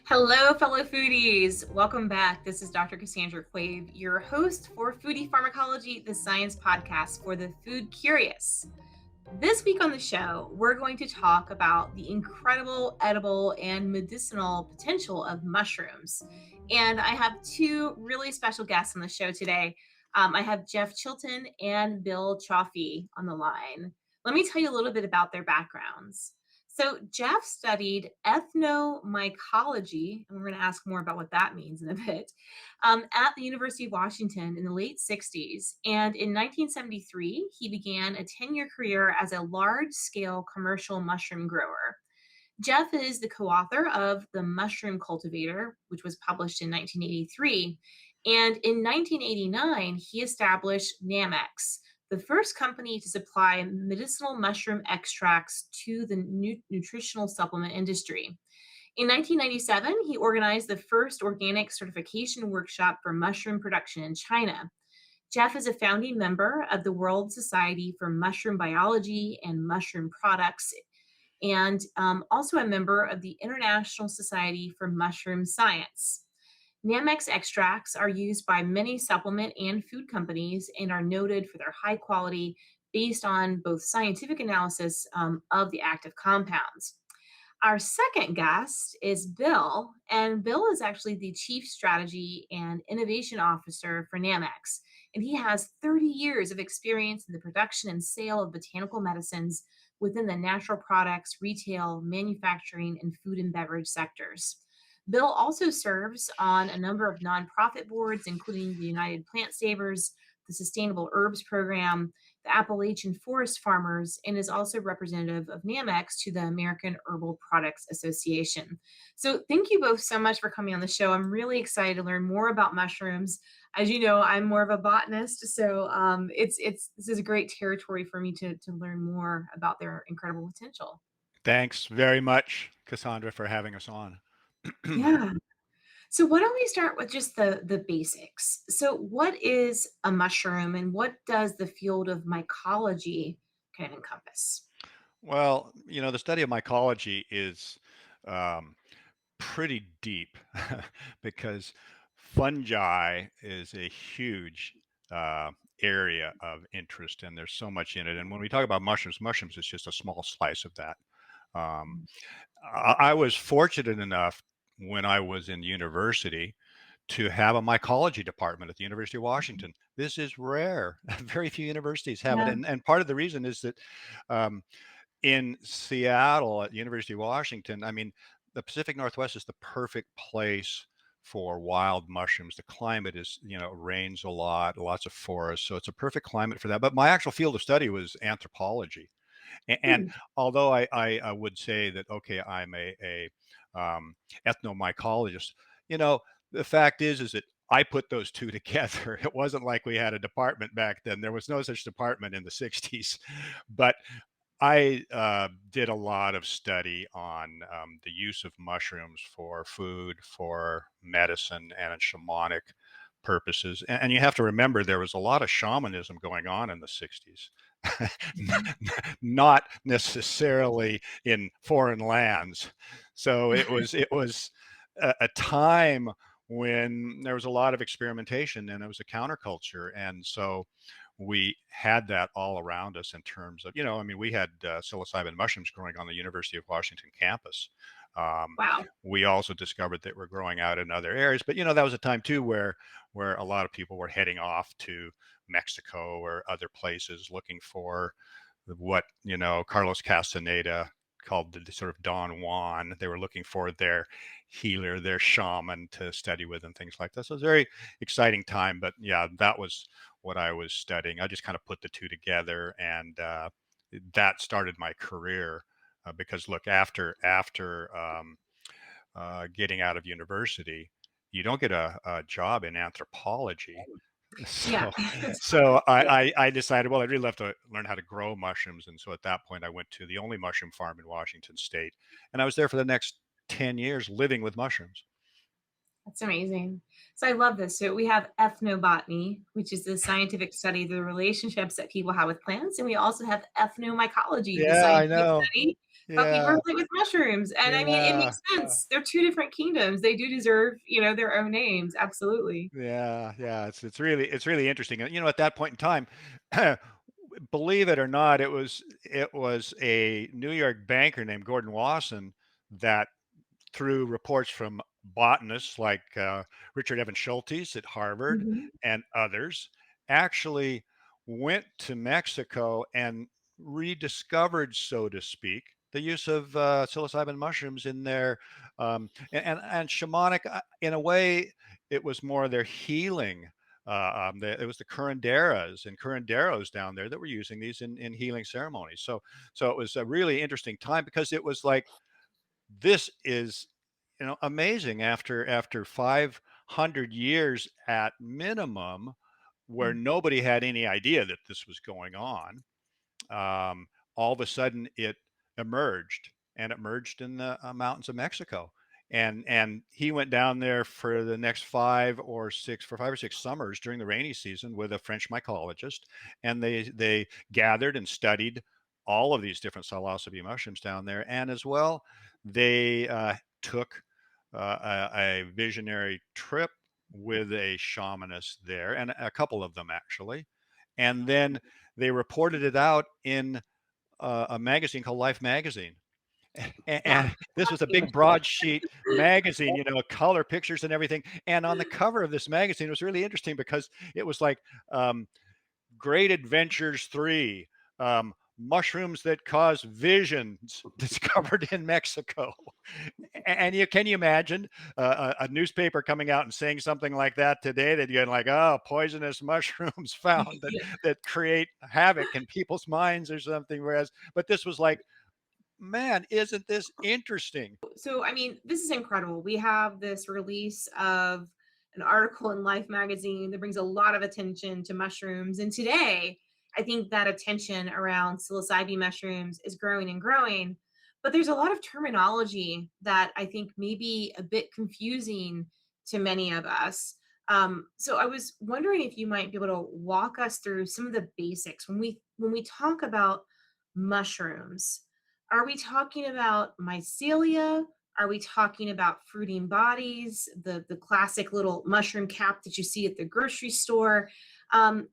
Hello, fellow foodies. Welcome back. This is Dr. Cassandra Quave, your host for Foodie Pharmacology, the science podcast for the food curious. This week on the show, we're going to talk about the incredible edible and medicinal potential of mushrooms. And I have two really special guests on the show today. I have Jeff Chilton and Bill Chioffi on the line. Let me tell you a little bit about their backgrounds. So, Jeff studied ethnomycology, and we're going to ask more about what that means in a bit, at the University of Washington in the late 60s. And in 1973, he began a 10-year career as a large scale commercial mushroom grower. Jeff is the co author of The Mushroom Cultivator, which was published in 1983. And in 1989, he established Namex, the first company to supply medicinal mushroom extracts to the nutritional supplement industry. In 1997, he organized the first organic certification workshop for mushroom production in China. Jeff is a founding member of the World Society for Mushroom Biology and Mushroom Products, and also a member of the International Society for Mushroom Science. Namex extracts are used by many supplement and food companies and are noted for their high quality based on both scientific analysis of the active compounds. Our second guest is Bill, and Bill is actually the Chief Strategy and Innovation Officer for Namex. And he has 30 years of experience in the production and sale of botanical medicines within the natural products, retail, manufacturing, and food and beverage sectors. Bill also serves on a number of nonprofit boards, including the United Plant Savers, the Sustainable Herbs Program, the Appalachian Forest Farmers, and is also representative of Namex to the American Herbal Products Association. So thank you both so much for coming on the show. I'm really excited to learn more about mushrooms. As you know, I'm more of a botanist, so this is a great territory for me to learn more about their incredible potential. Thanks very much, Cassandra, for having us on. Yeah. So why don't we start with just the basics? So what is a mushroom and what does the field of mycology kind of encompass? Well, the study of mycology is um, pretty deep because fungi is a huge area of interest, and there's so much in it. And when we talk about mushrooms is just a small slice of that. Um, I was fortunate enough when I was in university to have a mycology department at the University of Washington. This is rare. Very few universities have it. Yeah. And part of the reason is that um, in Seattle at the University of Washington, I mean, the Pacific Northwest is the perfect place for wild mushrooms. The climate is, rains a lot, lots of forests. So it's a perfect climate for that. But my actual field of study was anthropology. And Hmm. although I would say that, okay, I'm a ethnomycologist, the fact is that I put those two together. It wasn't like we had a department back then. There was no such department in the 60s. But I did a lot of study on the use of mushrooms for food, for medicine, and in shamanic purposes. And you have to remember there was a lot of shamanism going on in the 60s. Mhm. Not necessarily in foreign lands. So it was a time when there was a lot of experimentation and it was a counterculture. And so we had that all around us in terms of, I mean, we had psilocybin mushrooms growing on the University of Washington campus. Um, Wow. we also discovered that we're growing out in other areas, but that was a time too where a lot of people were heading off to Mexico or other places looking for what Carlos Castaneda called the sort of Don Juan. They were looking for their healer, their shaman to study with, and things like that. So it was a very exciting time. But yeah, that was what I was studying. I just kind of put the two together, and that started my career. Because look, after getting out of university, you don't get a job in anthropology. Yeah. So, so I decided, well, I'd really love to learn how to grow mushrooms. And so at that point, I went to the only mushroom farm in Washington State. And I was there for the next 10 years living with mushrooms. That's amazing. So I love this. So we have ethnobotany, which is the scientific study of the relationships that people have with plants, and we also have ethnomycology, the Yeah, I scientific know. study of how people Yeah, relate with mushrooms. And I mean, it yeah, makes sense. They're two different kingdoms. They do deserve, their own names. Absolutely. yeah, yeah. It's really interesting. And at that point in time, believe it or not, it was a New York banker named Gordon Wasson that, through reports from botanists like Richard Evans Schultes at Harvard Mhm. and others, actually went to Mexico and rediscovered, so to speak, the use of psilocybin mushrooms in their and shamanic. In a way, it was more their healing. It was the curanderas and curanderos down there that were using these in healing ceremonies. So it was a really interesting time because it was like, this is, amazing, after 500 years at minimum, where Mm. nobody had any idea that this was going on. um, all of a sudden it emerged, and it emerged in the mountains of Mexico. And he went down there for the next 5 or 6 summers during the rainy season with a French mycologist, and they gathered and studied all of these different psilocybe mushrooms down there. And as well, they took a visionary trip with a shamanist there, and a couple of them actually, and then they reported it out in a magazine called Life Magazine. Yeah. And this was a Famous big for it. broadsheet magazine, color pictures and everything. And on the cover of this magazine, it was really interesting because it was like, um, Great Adventures 3, mushrooms that cause visions discovered in Mexico. And can you imagine a newspaper coming out and saying something like that today? That you're like, oh, poisonous mushrooms found that Yeah. create havoc in people's minds or something. Whereas, but this was like, man, isn't this interesting? So, I mean, this is incredible. We have this release of an article in Life magazine that brings a lot of attention to mushrooms. And today, I think that attention around psilocybin mushrooms is growing and growing. But there's a lot of terminology that I think may be a bit confusing to many of us. So I was wondering if you might be able to walk us through some of the basics when we talk about mushrooms. Are we talking about mycelia? Are we talking about fruiting bodies, the classic little mushroom cap that you see at the grocery store? Um,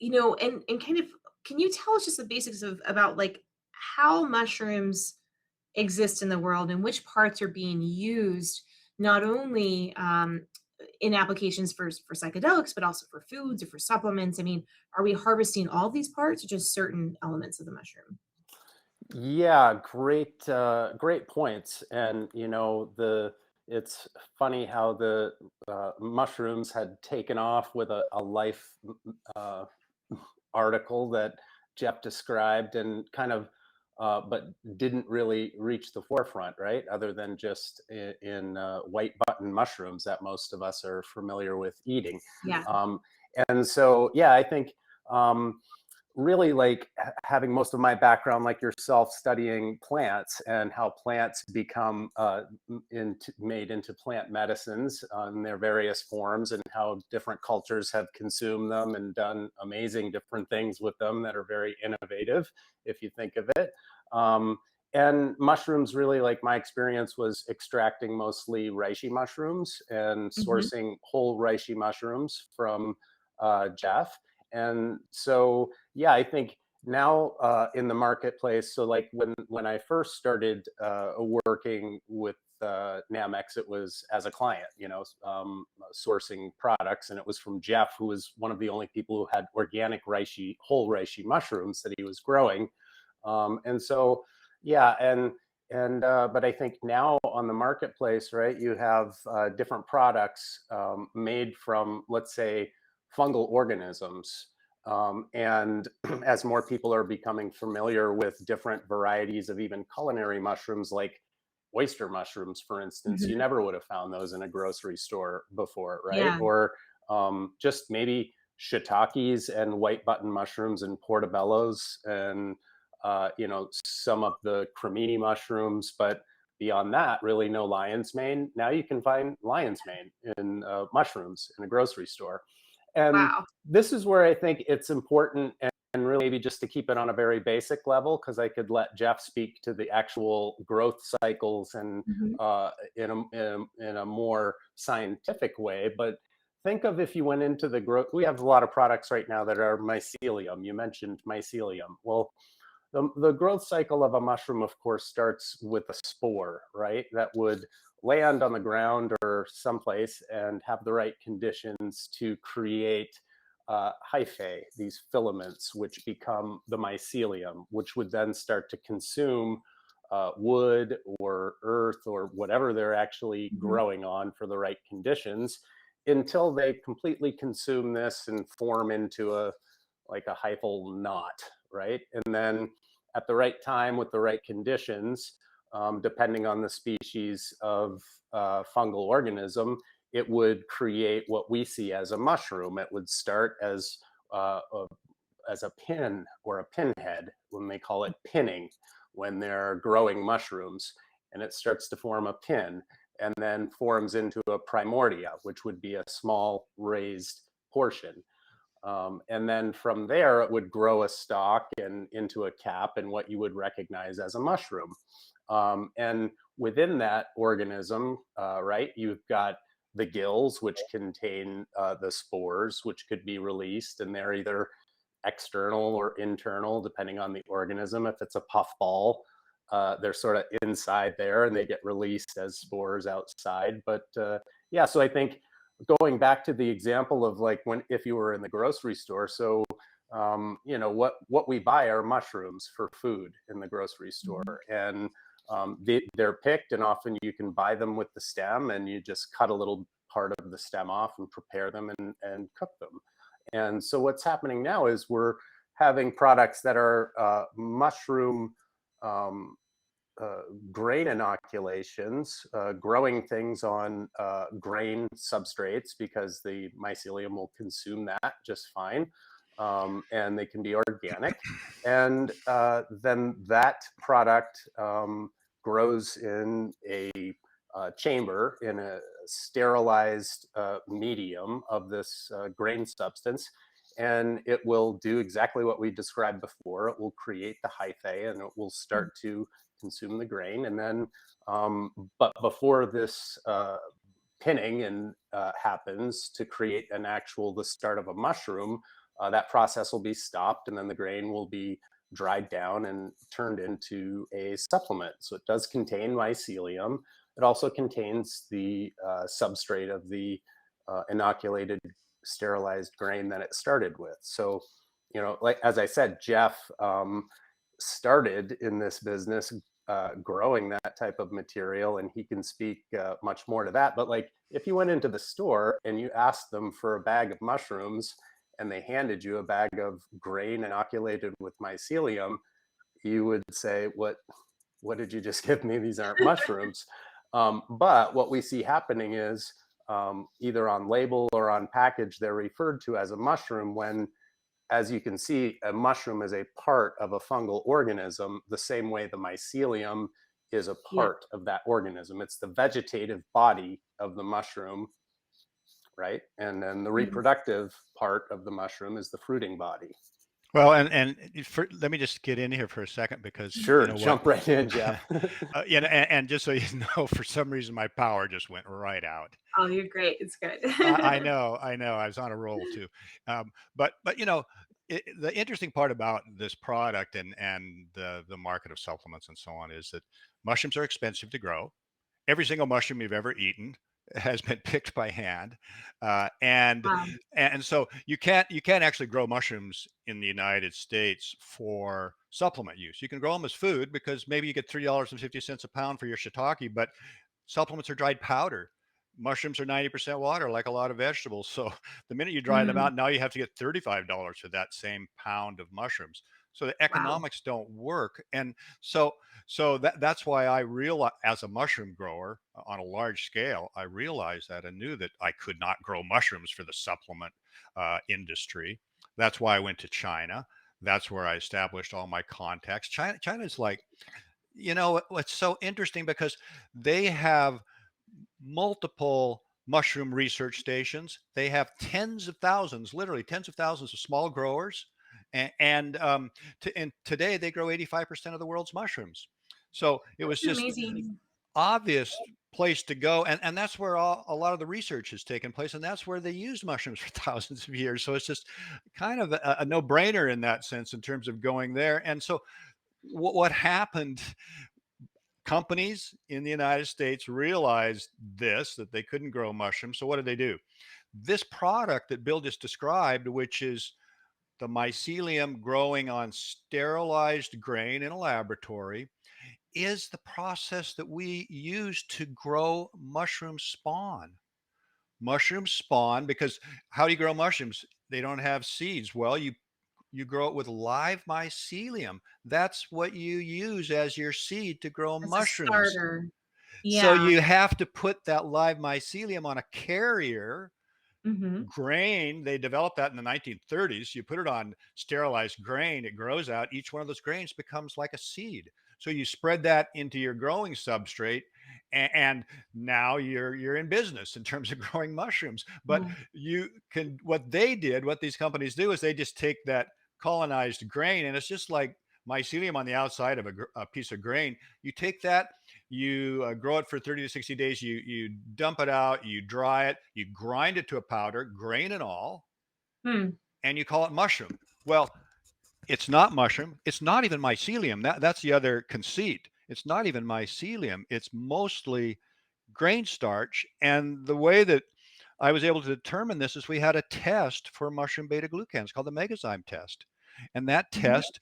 and kind of, can you tell us just the basics of about like how mushrooms exist in the world and which parts are being used not only in applications for psychedelics, but also for foods or for supplements? I mean, are we harvesting all these parts or just certain elements of the mushroom? Yeah, great points. And the it's funny how the mushrooms had taken off with a life uh, article that Jeff described, and kind of, but didn't really reach the forefront, right? Other than just in white button mushrooms that most of us are familiar with eating. Yeah. Um, and so, yeah, I think. Really, like, having most of my background like yourself, studying plants and how plants become made into plant medicines in their various forms, and how different cultures have consumed them and done amazing different things with them that are very innovative, if you think of it. um, and mushrooms, really, like, my experience was extracting mostly reishi mushrooms and Hmm. sourcing whole reishi mushrooms from Jeff. And so, yeah, I think now in the marketplace. So, like, when I first started working with Namex, it was as a client, sourcing products, and it was from Jeff, who was one of the only people who had organic reishi, whole reishi mushrooms that he was growing. And so, yeah, and but I think now on the marketplace, right, you have different products made from, let's say, fungal organisms. And as more people are becoming familiar with different varieties of even culinary mushrooms, like oyster mushrooms, for instance, you Hmm. never would have found those in a grocery store before, right? Yeah. Or just maybe shiitakes and white button mushrooms and portobellos, and some of the cremini mushrooms. But beyond that, really no lion's mane. Now you can find lion's mane in mushrooms in a grocery store. And Wow. this is where I think it's important, and really maybe just to keep it on a very basic level, because I could let Jeff speak to the actual growth cycles and Mhm. in a more scientific way. But think of if you went into the growth, we have a lot of products right now that are mycelium. You mentioned mycelium. Well, the growth cycle of a mushroom, of course, starts with a spore, right? That would land on the ground or someplace and have the right conditions to create hyphae, these filaments, which become the mycelium, which would then start to consume wood or earth or whatever they're actually Mhm. growing on for the right conditions, until they completely consume this and form into a like a hyphal knot, right? And then at the right time with the right conditions, depending on the species of fungal organism, it would create what we see as a mushroom. It would start as a pin or a pinhead, when they call it pinning, when they're growing mushrooms, and it starts to form a pin and then forms into a primordia, which would be a small raised portion. And then from there, it would grow a stalk and into a cap and what you would recognize as a mushroom. And within that organism, right, you've got the gills, which contain the spores, which could be released, and they're either external or internal, depending on the organism. If it's a puffball, they're sort of inside there and they get released as spores outside. But yeah, so I think going back to the example of like when if you were in the grocery store, so what we buy are mushrooms for food in the grocery store, Mhm. and they're picked, and often you can buy them with the stem, and you just cut a little part of the stem off and prepare them and cook them. And so what's happening now is we're having products that are mushroom um, uh, grain inoculations, growing things on grain substrates, because the mycelium will consume that just fine. And they can be organic. And then that product grows in a chamber in a sterilized medium of this grain substance. And it will do exactly what we described before. It will create the hyphae and it will start to consume the grain. And then, but before this pinning and happens to create an actual the start of a mushroom, that process will be stopped, and then the grain will be dried down and turned into a supplement. So it does contain mycelium. It also contains the substrate of the inoculated, sterilized grain that it started with. So, like as I said, Jeff started in this business growing that type of material, and he can speak much more to that. But like, if you went into the store and you asked them for a bag of mushrooms, and they handed you a bag of grain inoculated with mycelium, you would say, "What did you just give me? These aren't mushrooms." But what we see happening is either on label or on package, they're referred to as a mushroom when, as you can see, a mushroom is a part of a fungal organism, the same way the mycelium is a Yeah. part of that organism. It's the vegetative body of the mushroom, right? And then the Mhm. reproductive part of the mushroom is the fruiting body. Well, let me just get in here for a second because you Sure, know what, jump right in, Jeff. and just so you know, for some reason my power just went right out. Oh, you're great. It's good. I know. I was on a roll too, but the interesting part about this product and the market of supplements and so on is that mushrooms are expensive to grow. Every single mushroom you've ever eaten has been picked by hand, uh, and Um, and so you can't actually grow mushrooms in the United States for supplement use. You can grow them as food because maybe you get $3.50 a pound for your shiitake, but supplements are dried powder. Mushrooms are 90% water, like a lot of vegetables. So the minute you dry them mm, out, now you have to get $35 for that same pound of mushrooms. So the wow. economics don't work. And so that's why I realized, as a mushroom grower on a large scale, I realized that and knew that I could not grow mushrooms for the supplement industry. That's why I went to China. That's where I established all my contacts. China is like what's so interesting, because they have multiple mushroom research stations. They have tens of thousands, literally tens of thousands of small growers, and today they grow 85% of the world's mushrooms. So it was That's just amazing. obvious place to go, and that's where a lot of the research has taken place, and that's where they used mushrooms for thousands of years. So it's just kind of a no-brainer in that sense, in terms of going there. And so what happened, companies in the United States realized this, that they couldn't grow mushrooms. So what did they do? This product that Bill just described, which is the mycelium growing on sterilized grain in a laboratory, is the process that we use to grow mushroom spawn. Mushrooms spawn because, how do you grow mushrooms? They don't have seeds. Well, you grow it with live mycelium. That's what you use as your seed to grow As a mushrooms. starter. So Yeah. you have to put that live mycelium on a carrier Mhm. grain. They developed that in the 1930s. You put it on sterilized grain, it grows out. Each one of those grains becomes like a seed. So you spread that into your growing substrate, and now you're in business in terms of growing mushrooms. But Oh. you can, what these companies do is they just take that colonized grain, and it's just like mycelium on the outside of a piece of grain. You take that, you grow it for 30 to 60 days, you dump it out, you dry it, you grind it to a powder, grain and all, Hmm. and you call it mushroom. Well, it's not mushroom, it's not even mycelium. That's the other conceit. It's not even mycelium, it's mostly grain starch. And the way that I was able to determine this is we had a test for mushroom beta glucans called the megazyme test, and that Mhm. test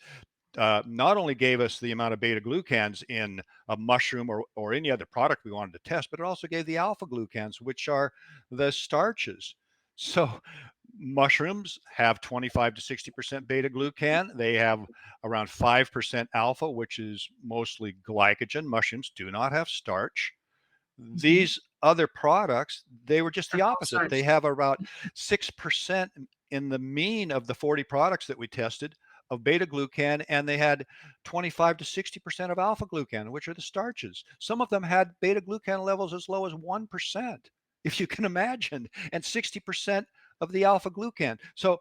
not only gave us the amount of beta glucans in a mushroom, or any other product we wanted to test, but it also gave the alpha glucans, which are the starches. So mushrooms have 25 to 60% beta glucan. They have around 5% alpha, which is mostly glycogen. Mushrooms do not have starch. Mhm. These other products, they were just Are the all opposite. They starch. have about 6% in the mean of the 40 products that we tested of beta glucan, and they had 25 to 60% of alpha glucan, which are the starches. Some of them had beta glucan levels as low as 1%, if you can imagine, and 60% of the alpha glucan. So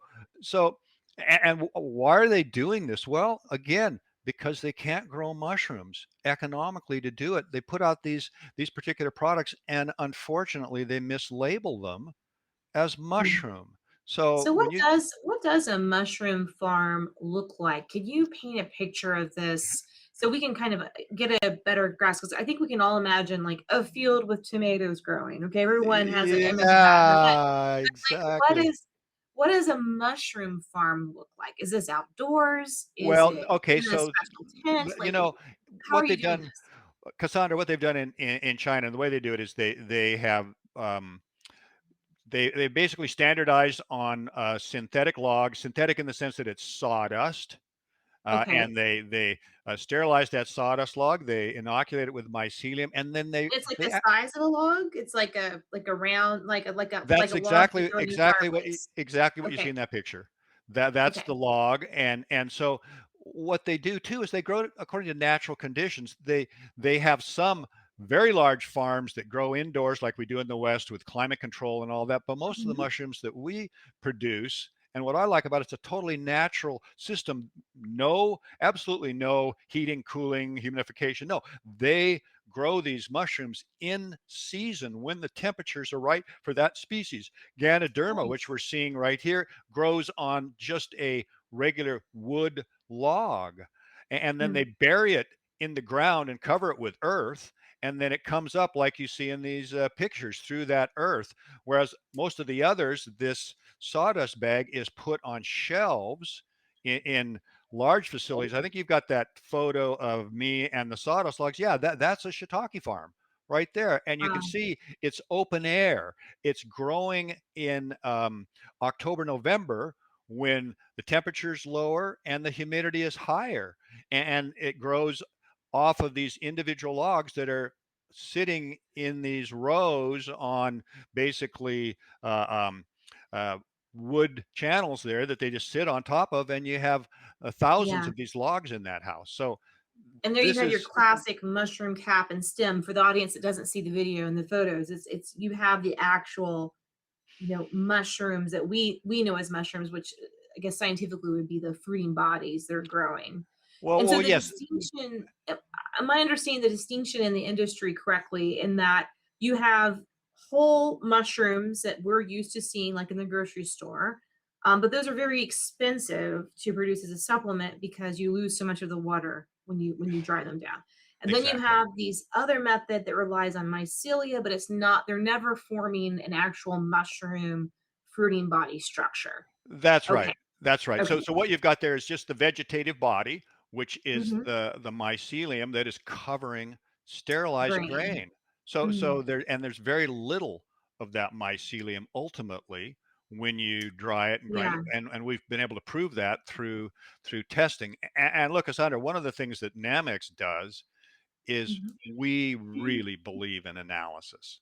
why are they doing this? Well, again, because they can't grow mushrooms economically to do it. They put out these particular products, and unfortunately they mislabel them as Mm. mushroom. So So when you what does a mushroom farm look like? Could you paint a picture of this so we can kind of get a better grasp? Because I think we can all imagine like a field with tomatoes growing. Okay, everyone has an image of that in their head. Yeah, Like, what exactly. what does a mushroom farm look like? Is this outdoors? Is Well, it okay, in a so special tent? you Like, know how are what you they've doing done, this? Cassandra, what they've done in China, and the way they do it is they have they basically standardized on synthetic logs, synthetic in the sense that it's sawdust. Okay. And they sterilize that sawdust log. They inoculate it with mycelium, and then It's like they the size of a log? It's like a round like that's a log you throw in your fireplace. exactly what you see Okay. in that picture. That's Okay. the log, and so what they do too is they grow it according to natural conditions. They have some very large farms that grow indoors, like we do in the West, with climate control and all that. But most of the Mhm. mushrooms that we produce, and what I like about it's a totally natural system. No, absolutely no heating, cooling, humidification. No, they grow these mushrooms in season when the temperatures are right for that species. Ganoderma, which Nice. we're seeing right here, grows on just a regular wood log. And then Mm. they bury it in the ground and cover it with earth. And then it comes up like you see in these pictures through that earth. Whereas most of the others, this sawdust bag is put on shelves in large facilities. I think you've got that photo of me and the sawdust logs. Yeah, that's a shiitake farm right there. And you can Wow. see it's open air. It's growing in October, November, when the temperature's lower and the humidity is higher. And it grows off of these individual logs that are sitting in these rows on basically uh, wood channels there that they just sit on top of, and you have thousands Yeah. of these logs in that house. So And there you this have your is classic mushroom cap and stem. For the audience that doesn't see the video and the photos, it's you have the actual, mushrooms that we know as mushrooms, which I guess scientifically would be the fruiting bodies they're growing. And so well, the yes, distinction, am I understanding the distinction in the industry correctly, in that you have whole mushrooms that we're used to seeing like in the grocery store, but those are very expensive to produce as a supplement because you lose so much of the water when you dry them down. And then you exactly. have these other method that relies on mycelia, but they're never forming an actual mushroom fruiting body structure. That's Okay. right. That's right. Okay. So what you've got there is just the vegetative body, which is Mm-hmm. the mycelium that is covering sterilized Grain. grain. So Mm. there's very little of that mycelium ultimately when you dry it and grind it, Yeah. and we've been able to prove that through testing. And look, Cassandra, one of the things that Namex does is Mhm. we really believe in analysis.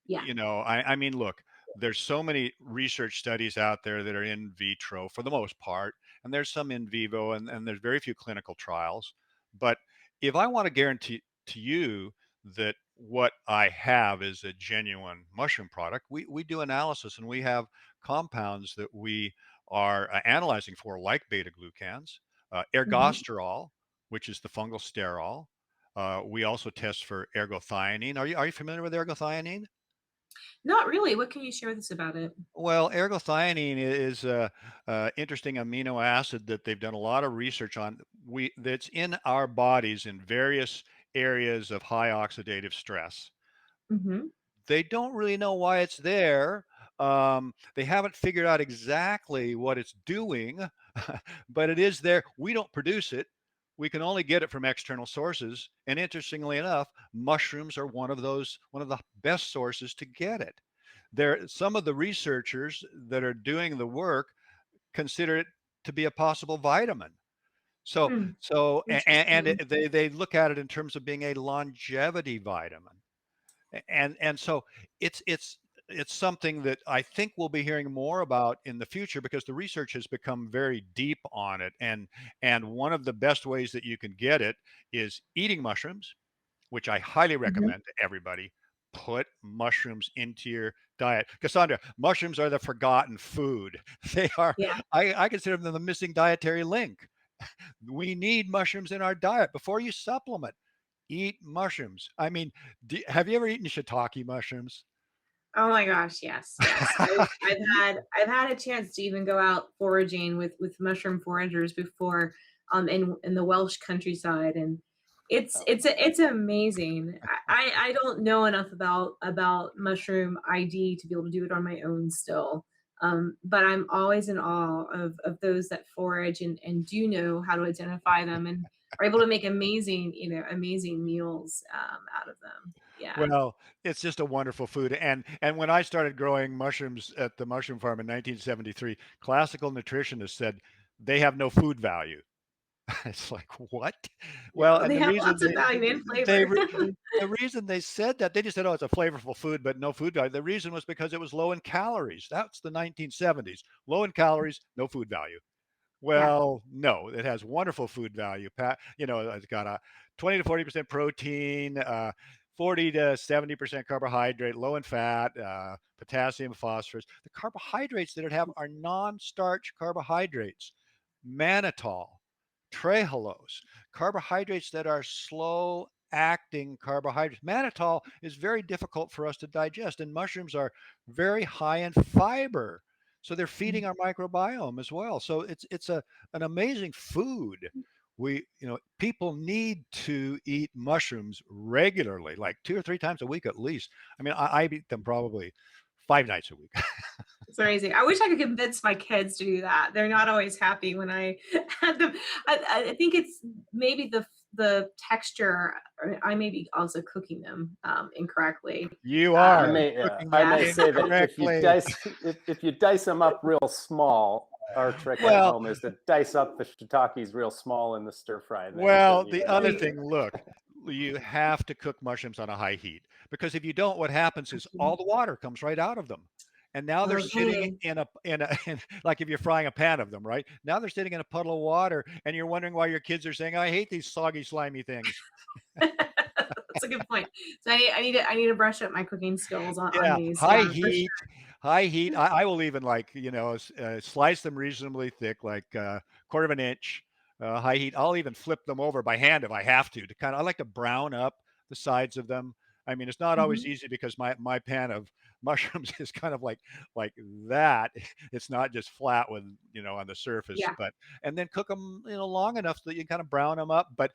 Yeah. I mean, look, there's so many research studies out there that are in vitro for the most part, and there's some in vivo, and there's very few clinical trials. But if I want to guarantee to you that what I have is a genuine mushroom product, we do analysis, and we have compounds that we are analyzing for, like beta glucans, Mhm. ergosterol, which is the fungal sterol. We also test for ergothioneine. Are you familiar with ergothioneine? Not really. What can you share with us about it? Well, ergothioneine is a interesting amino acid that they've done a lot of research on. That's in our bodies in various areas of high oxidative stress. Mhm. They don't really know why it's there. They haven't figured out exactly what it's doing, but it is there. We don't produce it. We can only get it from external sources. And interestingly enough, mushrooms are one of the best sources to get it. Some of the researchers that are doing the work consider it to be a possible vitamin. So, Hmm. and Interesting. they look at it in terms of being a longevity vitamin. And so it's it's something that I think we'll be hearing more about in the future because the research has become very deep on it. And one of the best ways that you can get it is eating mushrooms, which I highly Mhm. recommend to everybody. Put mushrooms into your diet. Cassandra, mushrooms are the forgotten food. They are, Yeah. I consider them the missing dietary link. We need mushrooms in our diet before you supplement. Eat mushrooms. I mean, have you ever eaten shiitake mushrooms? Oh my gosh, yes, yes. I've had a chance to even go out foraging with mushroom foragers before, in the Welsh countryside, and Oh, it's amazing. I don't know enough about mushroom ID to be able to do it on my own still. But I'm always in awe of those that forage and do know how to identify them and are able to make amazing meals out of them. Yeah. Well, it's just a wonderful food. And when I started growing mushrooms at the mushroom farm in 1973, classical nutritionists said they have no food value. It's like, what? Well, No, and they have lots of value and they flavor. re- the reason they said that, they just said, "Oh, it's a flavorful food, but no food value." The reason was because it was low in calories. That's the 1970s. Low in calories, no food value. Yeah, Well, no, it has wonderful food value. It's got a 20 to 40% protein, 40 to 70% carbohydrate, low in fat, potassium, phosphorus. The carbohydrates that it have are non-starch carbohydrates, mannitol, trehalose, carbohydrates that are slow acting carbohydrates. Mannitol is very difficult for us to digest, and mushrooms are very high in fiber. So they're feeding our microbiome as well. So it's an amazing food. People need to eat mushrooms regularly, like 2 or 3 times a week at least. I mean, I eat them probably 5 nights a week. it's amazing. I wish I could convince my kids to do that. They're not always happy when I had them. I think it's maybe the texture. Or I may be also cooking them incorrectly. You I are Um, may cooking I them may yes. say that if you incorrectly. dice if you dice them up real small, our trick at Well, home is to dice up the shiitakes real small in the stir fry, and then well, you the end up other Right. thing, look, you have to cook mushrooms on a high heat because if you don't, what happens is all the water comes right out of them. and now they're sitting Okay. in like if you're frying a pan of them, right? Now they're sitting in a puddle of water, and you're wondering why your kids are saying, "I hate these soggy, slimy things." That's a good point. So I need to brush up my cooking skills on Yeah, these. high Yeah, for heat, sure. high heat. I will even like, slice them reasonably thick, like quarter of an inch, high heat. I'll even flip them over by hand if I have to kind of. I like to brown up the sides of them. I mean, it's not always Mhm. easy because my pan of mushrooms is kind of like that. It's not just flat with on the surface, Yeah. but and then cook them long enough so that you kind of brown them up, but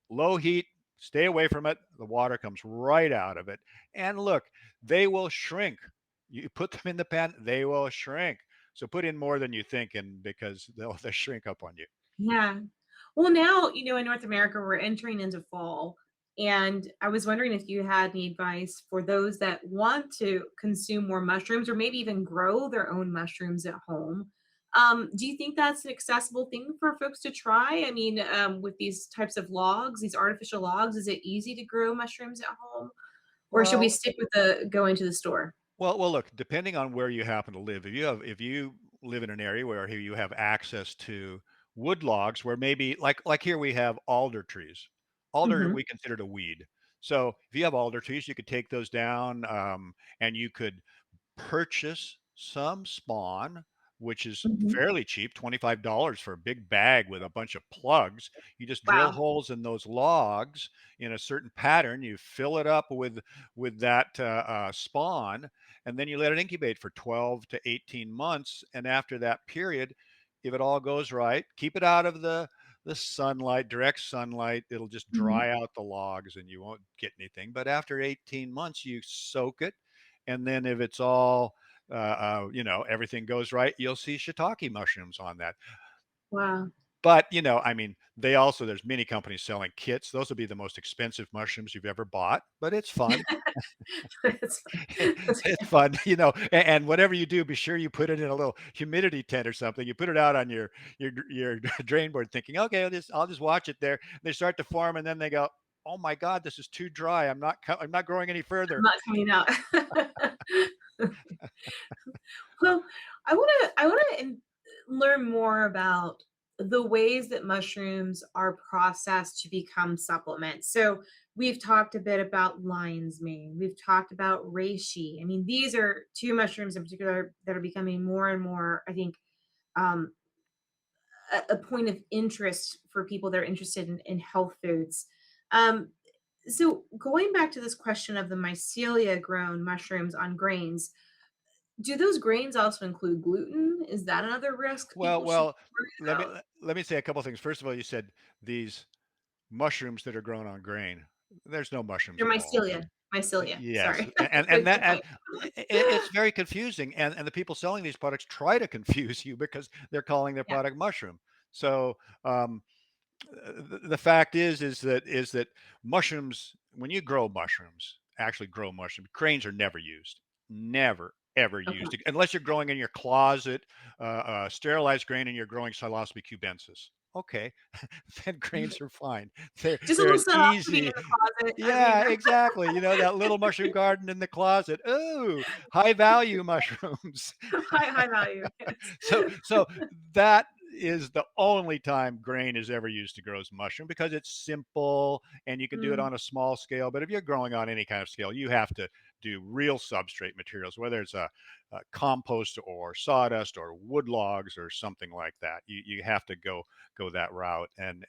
low heat. Stay away from it. The water comes right out of it. And look, they will shrink. You put them in the pan, they will shrink. So put in more than you think, and because they'll shrink up on you. Yeah. Well, now, in North America, we're entering into fall. And I was wondering if you had any advice for those that want to consume more mushrooms or maybe even grow their own mushrooms at home. Do you think that's an accessible thing for folks to try? I mean, with these types of logs, these artificial logs, is it easy to grow mushrooms at home? Or should we Well, stick with the going to the store? Well, look, depending on where you happen to live, if you live in an area where here you have access to wood logs, where maybe like here we have alder trees. Alder Hmm. we considered a weed. So if you have alder trees, you could take those down, and you could purchase some spawn, which is Hmm. fairly cheap, $25 for a big bag with a bunch of plugs. You just drill Wow. holes in those logs in a certain pattern. You fill it up with that spawn, and then you let it incubate for 12 to 18 months. And after that period, if it all goes right, keep it out of the sunlight, direct sunlight. It'll just Hmm. dry out the logs, and you won't get anything. But after 18 months, you soak it, and then if it's all everything goes right, you'll see shiitake mushrooms on that. Wow. But I mean, there's many companies selling kits. Those will be the most expensive mushrooms you've ever bought, but it's fun. That's that's It's fun, and whatever you do, be sure you put it in a little humidity tent or something. You put it out on your drain board thinking, okay, I'll just watch it there. They start to form, and then they go, oh my God, this is too dry. I'm not growing any further. not coming out. Well, I want to learn more about the ways that mushrooms are processed to become supplements. So we've talked a bit about lion's mane. We've talked about reishi. I mean, these are two mushrooms in particular that are becoming more and more, I think, um, a point of interest for people that are interested in health foods. Um, so going back to this question of the mycelia grown mushrooms on grains, do those grains also include gluten? Is that another risk Well, people should well, be let worried me about? let me say a couple things. First of all, you said these mushrooms that are grown on grain. There's no mushrooms They're involved. mycelia. Mycelia, Yes, sorry. and Good that good and point. it's very confusing, and the people selling these products try to confuse you because they're calling their Yeah. product mushroom. So um, the fact is that mushrooms, when you grow mushrooms, actually grow mushrooms, grains are never used, never ever Okay. used unless you're growing in your closet, sterilized grain, and you're growing Psilocybe cubensis. Okay, then grains are fine. they're Just a they're little an philosophy in easy. the closet. I mean, Yeah, exactly. That little mushroom garden in the closet. Ooh, high value mushrooms. high value. Yes. So that is the only time grain is ever used to grow as mushroom, because it's simple and you can do it Mm, on a small scale. But if you're growing on any kind of scale, you have to do real substrate materials, whether it's a compost or sawdust or wood logs or something like that. You have to go that route. And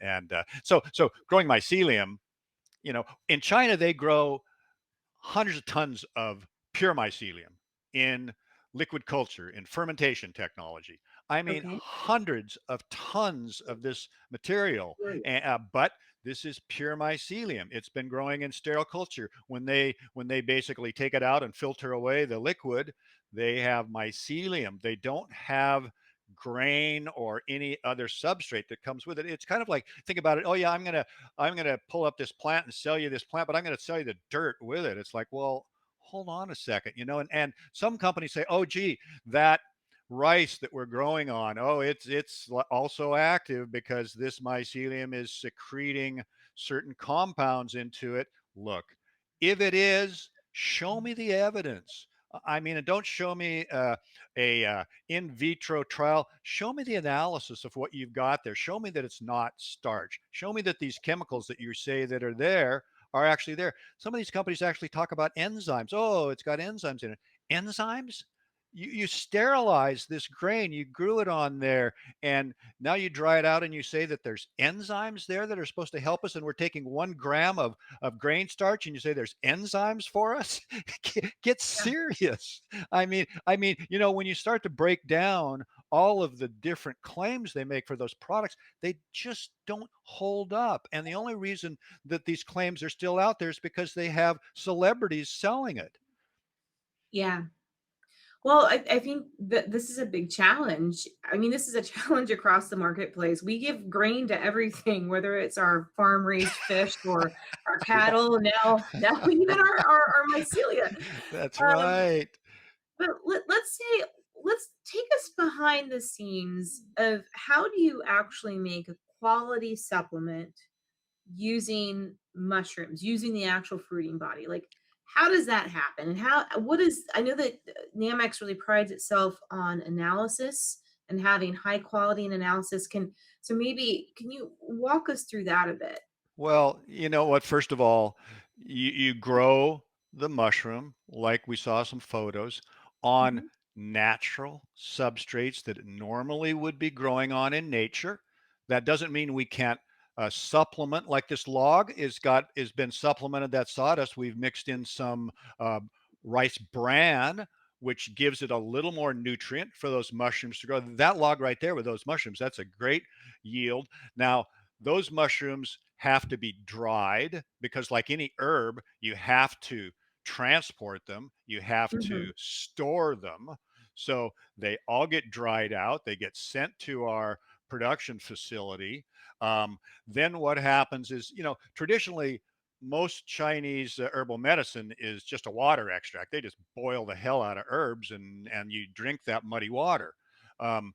so growing mycelium, in China they grow hundreds of tons of pure mycelium in liquid culture, in fermentation technology. I mean, okay. hundreds of tons of this material. Great. But this is pure mycelium. It's been growing in sterile culture. When they basically take it out and filter away the liquid, they have mycelium. They don't have grain or any other substrate that comes with it. It's kind of like, think about it. Oh yeah, I'm gonna pull up this plant and sell you this plant, but I'm gonna sell you the dirt with it. It's like, well, hold on a second, and some companies say, oh gee, that rice that we're growing on, oh, it's also active because this mycelium is secreting certain compounds into it. Look, if it is, show me the evidence. I mean, and don't show me a in vitro trial. Show me the analysis of what you've got there. Show me that it's not starch. Show me that these chemicals that you say that are there are actually there. Some of these companies actually talk about enzymes. Oh, it's got enzymes in it. Enzymes? You sterilize this grain, you grew it on there, and now you dry it out and you say that there's enzymes there that are supposed to help us, and we're taking 1 gram of grain starch and you say there's enzymes for us. Get Yeah. serious. I mean, when you start to break down all of the different claims they make for those products, they just don't hold up. And the only reason that these claims are still out there is because they have celebrities selling it. Yeah. Well, I think that this is a big challenge. I mean, this is a challenge across the marketplace. We give grain to everything, whether it's our farm raised fish or our Yeah. cattle. Now even our mycelia. That's Um, right. but let's take us behind the scenes of how do you actually make a quality supplement using mushrooms, using the actual fruiting body? Like, how does that happen? And what is, I know that Namex really prides itself on analysis and having high quality and analysis. So maybe, can you walk us through that a bit? Well, you know what? First of all, you grow the mushroom, like we saw some photos, on Mhm. natural substrates that it normally would be growing on in nature. That doesn't mean we can't supplement. Like this log is been supplemented. That sawdust we've mixed in some uh, rice bran, which gives it a little more nutrient for those mushrooms to grow. That log right there with those mushrooms, that's a great yield. Now those mushrooms have to be dried because, like any herb, you have to transport them, you have to Mhm. store them. So they all get dried out, they get sent to our production facility. Then what happens is, traditionally, most Chinese herbal medicine is just a water extract. They just boil the hell out of herbs and you drink that muddy water. Um,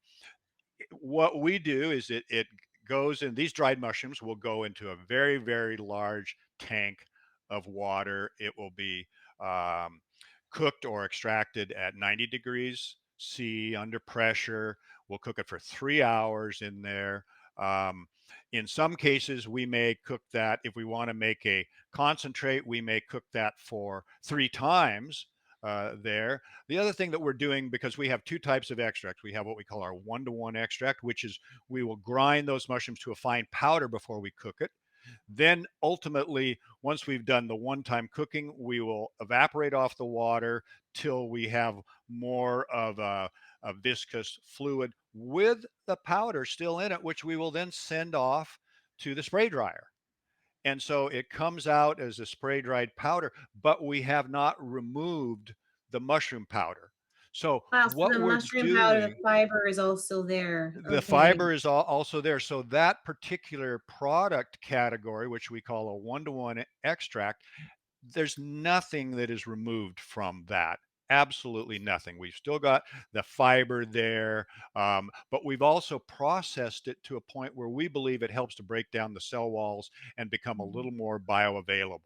what we do is it goes in, these dried mushrooms will go into a very, very large tank of water. It will be um, cooked or extracted at 90 degrees C under pressure. We'll cook it for 3 hours in there. Um, in some cases, we may cook that. If we want to make a concentrate, we may cook that for 3 times there. The other thing that we're doing, because we have two types of extract, we have what we call our 1-to-1 extract, which is we will grind those mushrooms to a fine powder before we cook it. Then ultimately, once we've done the one-time cooking, we will evaporate off the water till we have more of a viscous fluid with the powder still in it, which we will then send off to the spray dryer. And so it comes out as a spray dried powder, but we have not removed the mushroom powder. So Wow, so what the we're mushroom powder, the doing, fiber is all still there. the Okay. fiber is also there. So that particular product category, which we call a 1-to-1 extract, there's nothing that is removed from that. Absolutely nothing. We've still got the fiber there, but we've also processed it to a point where we believe it helps to break down the cell walls and become a little more bioavailable.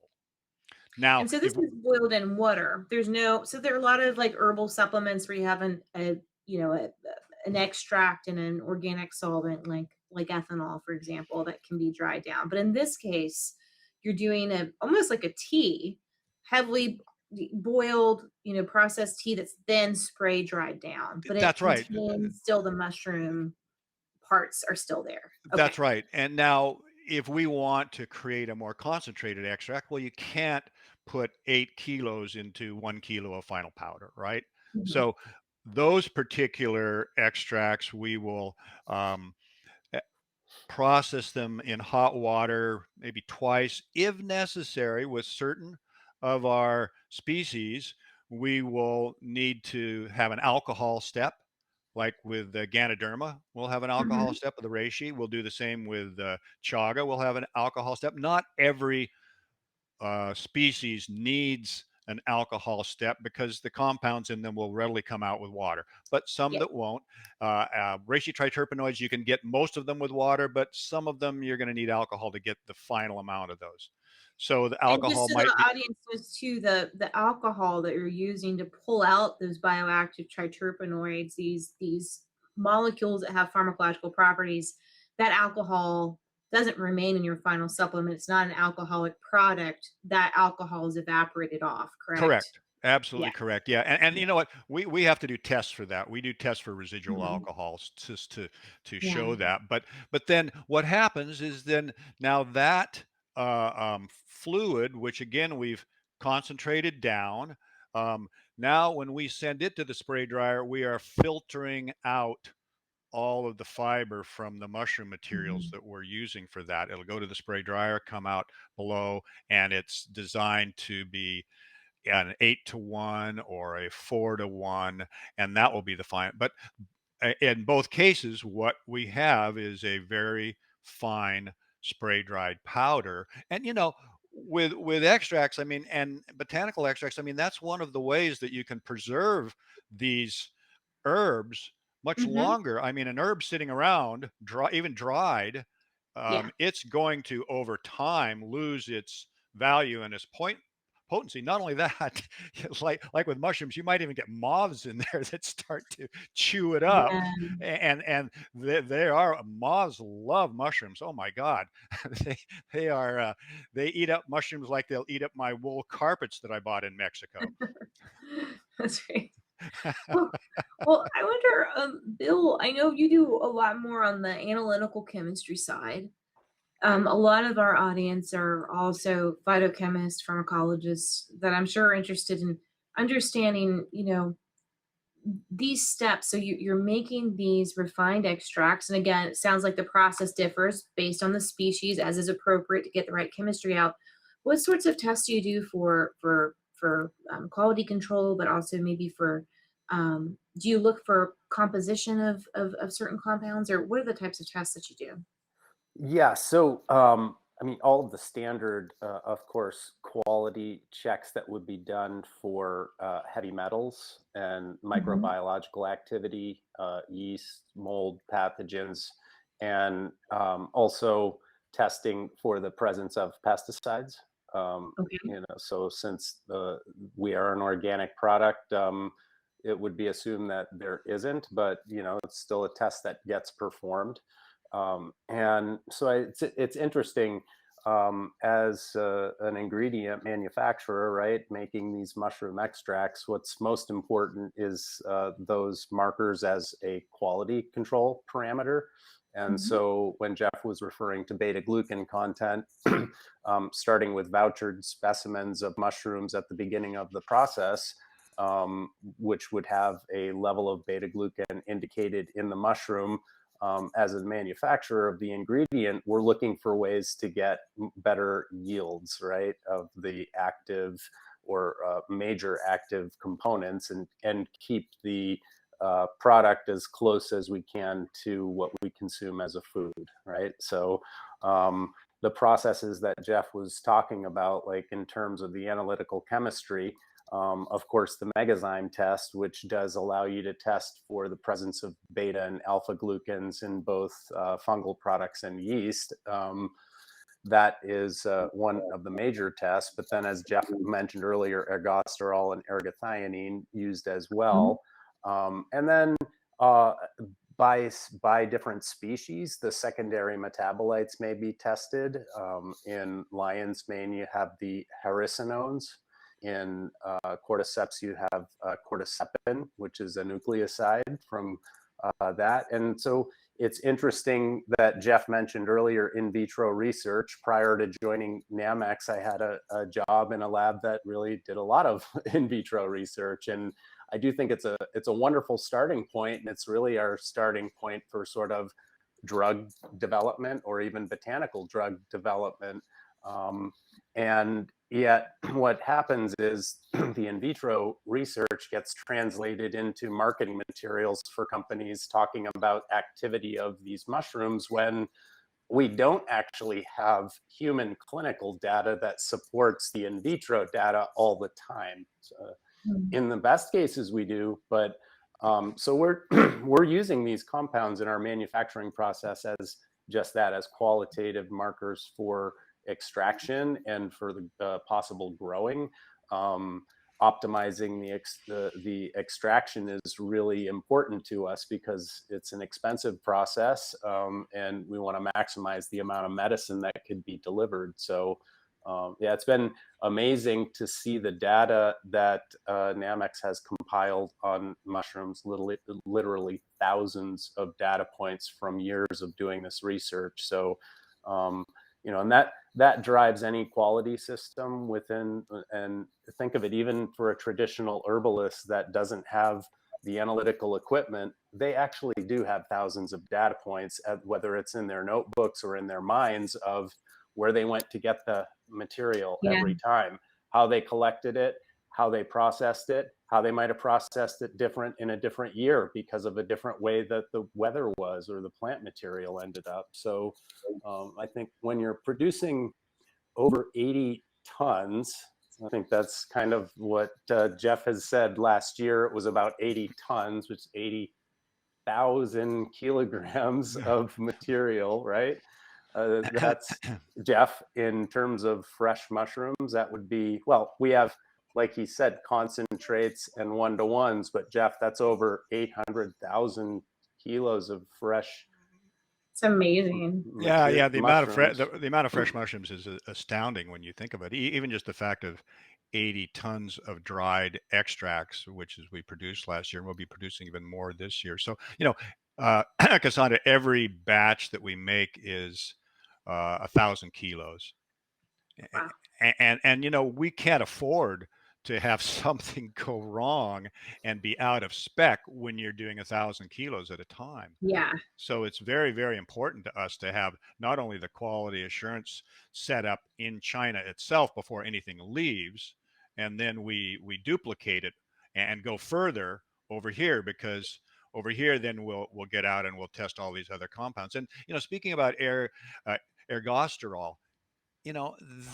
Now, And so this if is boiled in water. So there are a lot of like herbal supplements where you have an extract and an organic solvent like ethanol, for example, that can be dried down. But in this case, you're doing a almost like a tea, heavily boiled, processed tea that's then spray dried down, but it that's right, contains still the mushroom parts are still there. Okay. that's right. And now, if we want to create a more concentrated extract, well, you can't put 8 kilos into 1 kilo of final powder, right? Mhm. So those particular extracts, we will um, process them in hot water maybe twice if necessary. With certain of our species, we will need to have an alcohol step, like with the Ganoderma, we'll have an alcohol Mhm. step with the reishi. We'll do the same with chaga. We'll have an alcohol step. Not every species needs an alcohol step because the compounds in them will readily come out with water, but some Yeah. that won't. Reishi triterpenoids, you can get most of them with water, but some of them you're going to need alcohol to get the final amount of those. So the And just alcohol so the might be audience knows too, the alcohol that you're using to pull out those bioactive triterpenoids, these molecules that have pharmacological properties, that alcohol doesn't remain in your final supplement. It's not an alcoholic product. That alcohol is evaporated off, correct? correct. Yeah. Absolutely correct. Yeah. And Yeah. you know what? We have to do tests for that. We do tests for residual Mhm. alcohols just to Yeah. show that. But then what happens is then now that fluid, which again we've concentrated down, um, now when we send it to the spray dryer, we are filtering out all of the fiber from the mushroom materials Mhm. that we're using for that. It'll go to the spray dryer, come out below, and it's designed to be an 8-to-1 or a 4-to-1, and that will be the fine. But in both cases, what we have is a very fine spray dried powder. And with extracts, I mean, and botanical extracts, I mean, that's one of the ways that you can preserve these herbs much Mhm. longer. I mean, an herb sitting around, dry, even dried, Yeah. it's going to over time lose its value and its potency. Not only that, like with mushrooms, you might even get moths in there that start to chew it up. Yeah. And they are moths love mushrooms. Oh my God, they they are they eat up mushrooms like they'll eat up my wool carpets that I bought in Mexico. That's right. Well, well, I wonder, Bill, I know you do a lot more on the analytical chemistry side. A lot of our audience are also phytochemists, pharmacologists that I'm sure are interested in understanding, these steps. So you're making these refined extracts. And again, it sounds like the process differs based on the species as is appropriate to get the right chemistry out. What sorts of tests do you do for quality control, but also maybe for do you look for composition of certain compounds, or what are the types of tests that you do? Yeah, so I mean, all of the standard, of course, quality checks that would be done for heavy metals and Hmm. microbiological activity, yeast, mold, pathogens, and also testing for the presence of pesticides. Okay. So since we are an organic product, it would be assumed that there isn't, but it's still a test that gets performed. And so it's interesting as an ingredient manufacturer, right? Making these mushroom extracts, what's most important is those markers as a quality control parameter. And Hmm. so when Jeff was referring to beta glucan content, starting with vouchered specimens of mushrooms at the beginning of the process, which would have a level of beta glucan indicated in the mushroom, as a manufacturer of the ingredient, we're looking for ways to get better yields, right, of the active or major active components, and keep the product as close as we can to what we consume as a food, right? So the processes that Jeff was talking about, like in terms of the analytical chemistry, of course, the megazyme test, which does allow you to test for the presence of beta and alpha glucans in both fungal products and yeast. That is one of the major tests. But then, as Jeff mentioned earlier, ergosterol and ergothioneine used as Hmm. well. And then uh, by different species, the secondary metabolites may be tested. In lion's mane, you have the hericenones. In cordyceps, you have cordycepin, which is a nucleoside from that. And so it's interesting that Jeff mentioned earlier in vitro research. Prior to joining Namex, I had a job in a lab that really did a lot of in vitro research, and I do think it's a wonderful starting point, and it's really our starting point for sort of drug development or even botanical drug development. And yet, what happens is the in vitro research gets translated into marketing materials for companies talking about activity of these mushrooms when we don't actually have human clinical data that supports the in vitro data all the time. So Mm. in the best cases, we do, but so we're we're using these compounds in our manufacturing process as just that, as qualitative markers for extraction and for the possible growing. Um, Optimizing the extraction is really important to us because it's an expensive process, and we want to maximize the amount of medicine that could be delivered. So yeah, it's been amazing to see the data that Namex has compiled on mushrooms, literally thousands of data points from years of doing this research. So, and that drives any quality system within. And think of it, even for a traditional herbalist that doesn't have the analytical equipment, they actually do have thousands of data points, whether it's in their notebooks or in their minds, of where they went to get the material Yeah. every time, how they collected it, how they processed it, how they might have processed it different in a different year because of a different way that the weather was or the plant material ended up. So I think when you're producing over 80 tons, I think that's kind of what Jeff has said. Last year it was about 80 tons, which is 80,000 kilograms of material, right? That's, Jeff, in terms of fresh mushrooms, that would be, well, we have, like he said, concentrates and one-to-ones, but Jeff, that's over 800,000 kilos of fresh It's amazing. Yeah, the amount of mushrooms. the amount of fresh mushrooms is astounding when you think of it. Even just the fact of 80 tons of dried extracts, which is we produced last year, and we'll be producing even more this year. So, Cassandra, every batch that we make is 1,000 kilos. Wow. And we can't afford to have something go wrong and be out of spec when you're doing 1,000 kilos at a time. Yeah. So it's very, very important to us to have not only the quality assurance set up in China itself before anything leaves, and then we duplicate it and go further over here, because over here then we'll get out and we'll test all these other compounds. And speaking about ergosterol,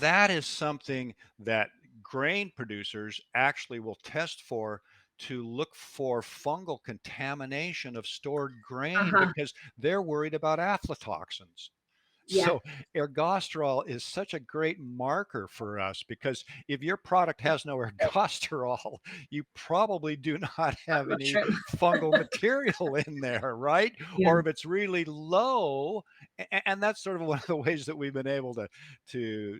that is something that grain producers actually will test for, to look for fungal contamination of stored grain, Uh-huh. because they're worried about aflatoxins. Yeah. So ergosterol is such a great marker for us, because if your product has no ergosterol, you probably do not have any Mushroom. fungal material in there, right? Yeah. Or if it's really low, and that's sort of one of the ways that we've been able to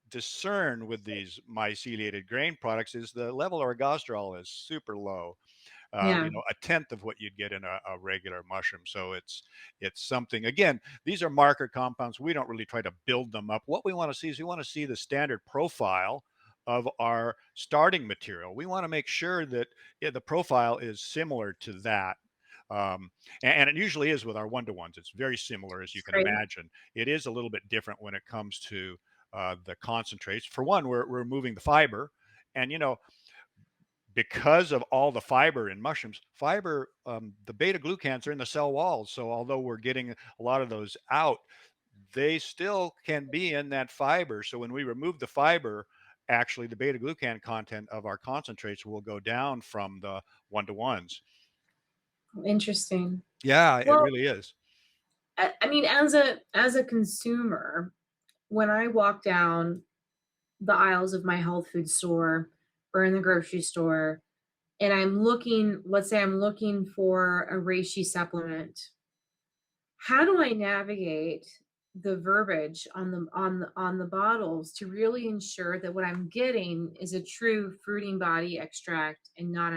discern with these myceliated grain products, is the level of ergosterol is super low. Yeah. A tenth of what you'd get in a regular mushroom. So it's something. Again, these are marker compounds. We don't really try to build them up. What we want to see is, we want to see the standard profile of our starting material. We want to make sure that the profile is similar to that. And it usually is with our one-to-ones. It's very similar, as you It's can great. imagine. It is a little bit different when it comes to the concentrates. For one, we're removing the fiber, and because of all the fiber in mushrooms, the beta glucans are in the cell walls. So although we're getting a lot of those out, they still can be in that fiber. So when we remove the fiber, actually the beta glucan content of our concentrates will go down from the one-to-ones. Interesting. Yeah, it Well, really is. I mean, as a consumer, when I walk down the aisles of my health food store or in the grocery store, and I'm looking, let's say I'm looking for a reishi supplement, how do I navigate the verbiage on the bottles to really ensure that what I'm getting is a true fruiting body extract and not a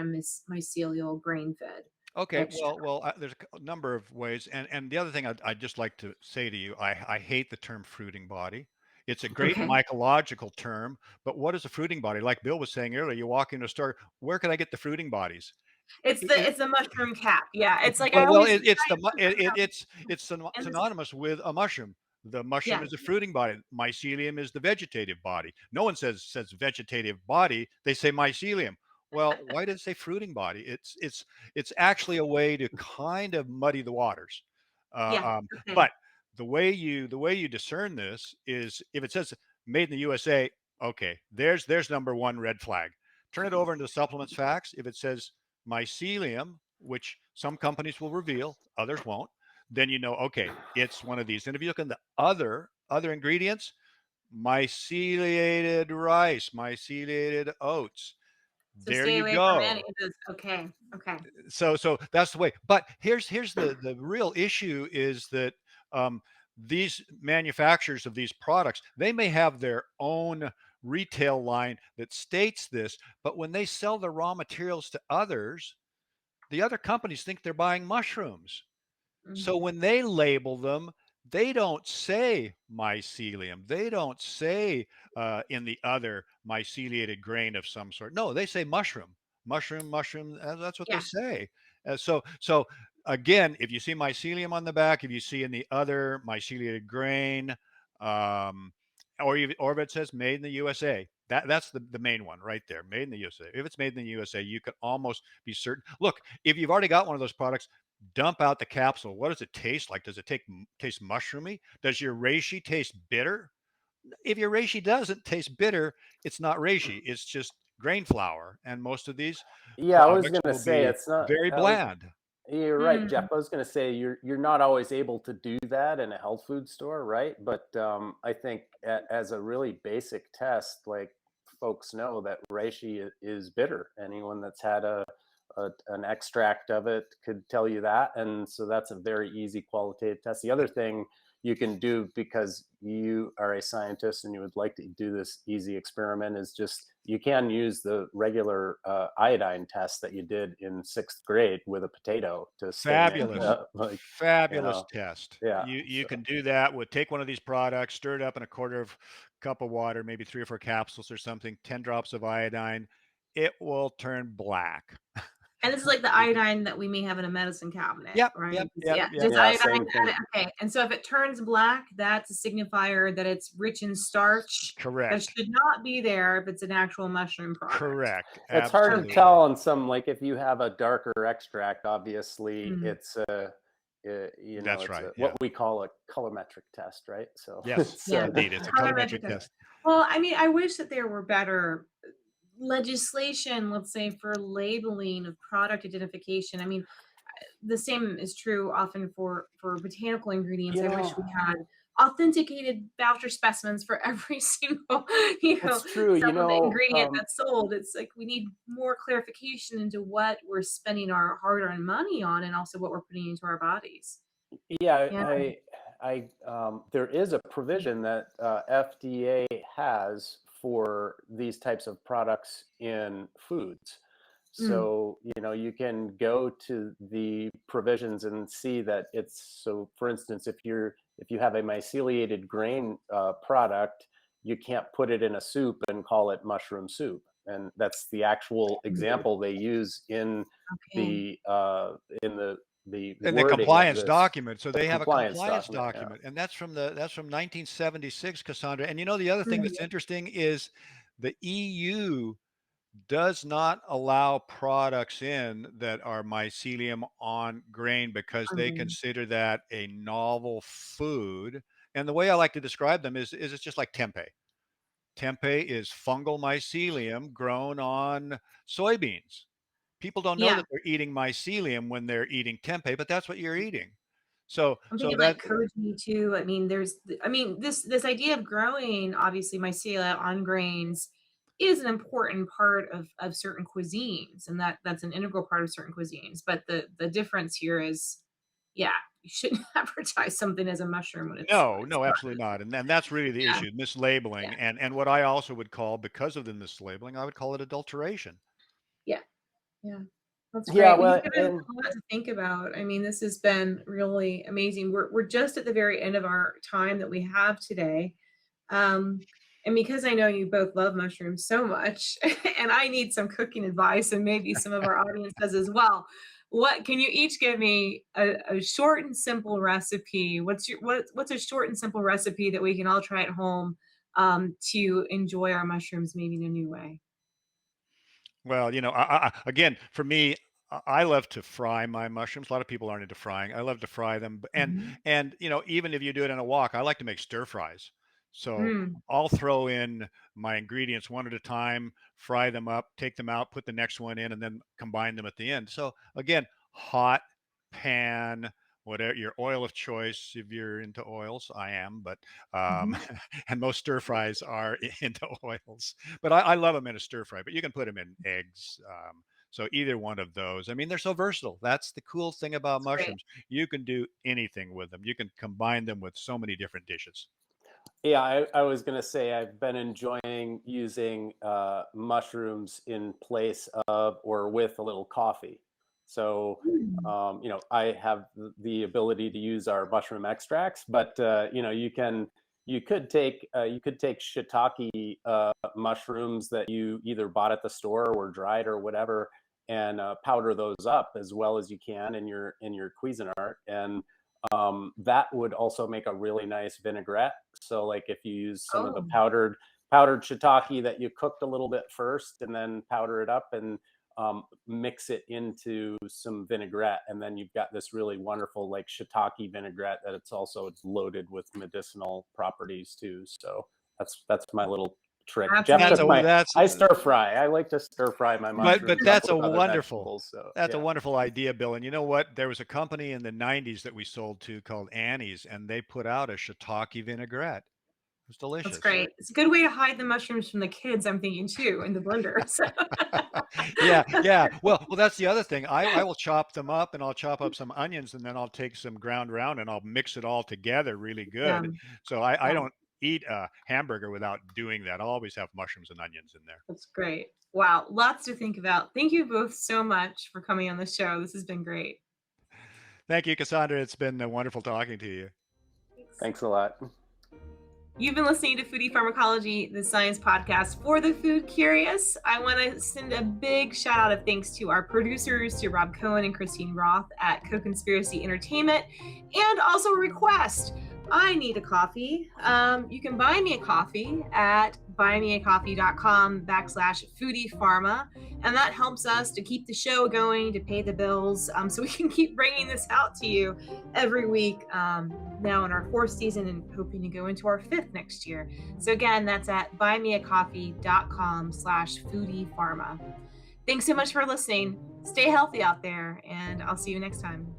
mycelial grain fed Okay, extract? there's a number of ways, and the other thing I'd just like to say to you, I hate the term fruiting body. It's a great Okay. mycological term, but what is a fruiting body? Like Bill was saying earlier, you walk into a store, where can I get the fruiting bodies? It's I- the I- it's the mushroom cap. Yeah. It's like I well, always it's try the and put myself it's in this. synonymous with a mushroom. The mushroom Yeah. is a fruiting body. Mycelium is the vegetative body. No one says vegetative body. They say mycelium. Well, why does it say fruiting body? It's actually a way to kind of muddy the waters. Uh, Yeah. um, Okay. but the way you discern this is if it says made in the USA, okay, there's number one red flag. Turn it over into the supplements facts. If it says mycelium, which some companies will reveal, others won't, then you know, okay, it's one of these. And if you look in the other ingredients, myceliated rice, myceliated oats, So there stay you away from any go. of those. Okay. Okay. So that's the way. But here's the real issue is that um, these manufacturers of these products, they may have their own retail line that states this, but when they sell the raw materials to others, the other companies think they're buying mushrooms. So Mhm. when they label them, they don't say mycelium. They don't say in the other myceliated grain of some sort. No, they say mushroom, mushroom, mushroom. That's what they Yeah. say. So again, if you see mycelium on the back, if you see in the other myceliated grain, um, or if it says made in the USA, that's the main one right there, made in the USA. If it's made in the USA, you can almost be certain. Look, if you've already got one of those products, dump out the capsule. What does it taste like? Does it taste mushroomy? Does your reishi taste bitter? If your reishi doesn't taste bitter, it's not reishi. It's just grain flour. And most of these Yeah, I was products gonna will say be it's not. very bland. You're right, Jeff. Mm. I was going to say you're not always able to do that in a health food store, right? But I think as a really basic test, like folks know that reishi is bitter. Anyone that's had an extract of it could tell you that, and so that's a very easy qualitative test. The other thing you can do because you are a scientist and you would like to do this easy experiment is just you can use the regular iodine test that you did in sixth grade with a potato to stain it Fabulous. like you Fabulous know test. yeah You so can do that with take one of these products, stir it up in a quarter of cup of water, maybe 3 or 4 capsules or something, 10 drops of iodine. It will turn black. And this is like the iodine that we may have in a medicine cabinet, Yep, right? yep, yep, Yeah, yep. just yeah iodine same thing. added. Okay. And so if it turns black, that's a signifier that it's rich in starch that Correct. should not be there if it's an actual mushroom product. Correct. It's hard to Okay. Absolutely. tell on some, like if you have a darker extract, obviously Mm. it's a That's it's right. a what Yeah. we call a colorimetric test, right? So Yes, it's Yeah. indeed. It's a Colorimetric colorimetric test. test. Well, I mean, I wish that there were better legislation, let's say, for labeling of product identification. I mean, the same is true often for botanical ingredients. you I wish know we had authenticated voucher specimens for every single, it's true, supplement ingredient that's sold. It's like we need more clarification into what we're spending our hard-earned money on, and also what we're putting into our bodies. yeah, Yeah. there is a provision that FDA has for these types of products in foods. Mm. So, you can go to the provisions and see that it's so, for instance, if you have a myceliated grain product, you can't put it in a soup and call it mushroom soup. And that's the actual Mm. example they use Okay. the in the And the wording of compliance this document. So they have a compliance compliance document. Yeah. document, and that's from 1976, Cassandra. And the other thing Mm. that's interesting is the EU does not allow products in that are mycelium on grain because they Hungry. consider that a novel food. And the way I like to describe them is it's just like tempeh. Tempeh is fungal mycelium grown on soybeans. People don't know Yeah. that they're eating mycelium when they're eating tempeh, but that's what you're eating. So I'm so thinking like that koji too. I mean, this idea of growing obviously mycelia on grains is an important part of certain cuisines, and that's an integral part of certain cuisines. But the difference here is, yeah, you shouldn't advertise something as a mushroom when no, it's no, not. absolutely not. And that's really the Yeah, issue, mislabeling. yeah, And what I also would call, because of the mislabeling, I would call it adulteration. yeah, yeah. That's Yeah, great. Well, you've well, given us and a lot to think about. I mean, this has been really amazing. We're just at the very end of our time that we have today. And because I know you both love mushrooms so much, and I need some cooking advice, and maybe some of our audience does as well. What can you each give me a short and simple recipe? What's a short and simple recipe that we can all try at home to enjoy our mushrooms maybe in a new way? Well, again, for me, I love to fry my mushrooms. A lot of people aren't into frying. I love to fry them, Mhm. and even if you do it in a wok, I like to make stir fries. So Mm. I'll throw in my ingredients one at a time, fry them up, take them out, put the next one in, and then combine them at the end. So again, hot pan, whatever your oil of choice. If you're into oils, I am, but Mhm. and most stir fries are into oils. But I love them in a stir fry. But you can put them in eggs. So either one of those. I mean, they're so versatile. That's the cool thing about That's great. mushrooms. You can do anything with them. You can combine them with so many different dishes. Yeah, I was gonna say I've been enjoying using mushrooms in place of or with a little coffee. So, Mm. I have the ability to use our mushroom extracts, but you could take shiitake mushrooms that you either bought at the store or dried or whatever, and powder those up as well as you can in your Cuisinart, and that would also make a really nice vinaigrette. So like if you use some of the Oh, powdered shiitake that you cooked a little bit first and then powder it up and mix it into some vinaigrette, and then you've got this really wonderful like shiitake vinaigrette that it's loaded with medicinal properties too. So that's my little trick. that's Jeff That's took a amazing. my that's I stir fry. I like to stir fry my but mushrooms up that's a with other wonderful vegetables. So that's a yeah. wonderful idea, Bill. And you know what? There was a company in the '90s that we sold to called Annie's, and they put out a shiitake vinaigrette. It was That's delicious. great. It's a good way to hide the mushrooms from the kids, I'm thinking too, in the blender. So Yeah, yeah. Well, that's the other thing. I will chop them up, and I'll chop up some onions, and then I'll take some ground round and I'll mix it all together really yeah, good. So I yeah, don't eat a hamburger without doing that. I'll always have mushrooms and onions in there. that's great. Wow, lots to think about. Thank you both so much for coming on the show. This has been great. Thank you, Cassandra. It's been wonderful talking to you. Thanks. Thanks a lot. You've been listening to Foodie Pharmacology, the science podcast for the food curious. I want to send a big shout out of thanks to our producers, to Rob Cohen and Christine Roth at Co-Conspiracy Entertainment, and also a request. I need a coffee. You can buy me a coffee at buymeacoffee.com/foodiepharma. And that helps us to keep the show going, to pay the bills, so we can keep bringing this out to you every week, now in our 4th season and hoping to go into our 5th next year. So again, that's at buymeacoffee.com/foodiepharma. Thanks so much for listening. Stay healthy out there, and I'll see you next time.